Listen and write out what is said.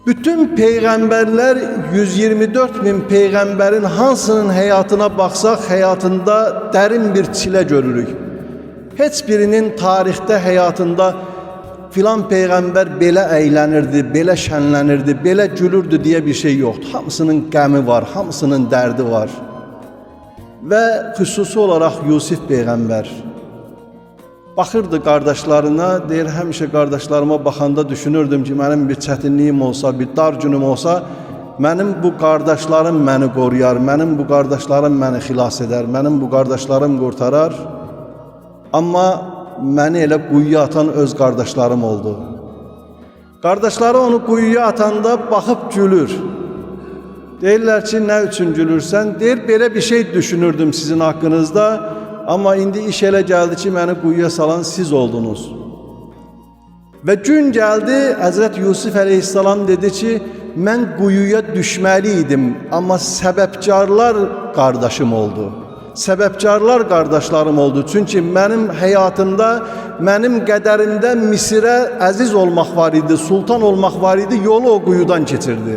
Bütün peygamberler 124 bin peygamberin hansının hayatına baksak hayatında derin bir çile görürük. Heç birinin tarihte hayatında filan peygamber belə əylənirdi, belə şənlənirdi, belə gülürdü diye bir şey yoktu. Hamısının qəmi var, hamısının derdi var. Ve xüsusi olarak Yusuf peygamber baxırdı qardaşlarına, deyir həmişə qardaşlarıma baxanda düşünürdüm ki, mənim bir çətinliyim olsa, bir dar günüm olsa, mənim bu qardaşlarım məni qoruyar, mənim bu qardaşlarım məni xilas edər, mənim bu qardaşlarım qurtarar. Amma məni elə quyuya atan öz qardaşlarım oldu. Qardaşları onu quyuya atanda baxıb gülür. Deyirlər ki, nə üçün gülürsən? Deyir, belə bir şey düşünürdüm sizin haqqınızda. Ama indi iş elə gəldi ki, məni quyuya salan siz oldunuz. Ve gün geldi, Hazreti Yusuf Aleyhisselam dedi ki, mən quyuya düşməliydim, amma səbəbkarlar qardaşım oldu. Səbəbkarlar qardaşlarım oldu. Çünkü mənim həyatımda, mənim qədərimdə Misirə əziz olmaq var idi, sultan olmaq var idi, yolu o quyudan keçirdi.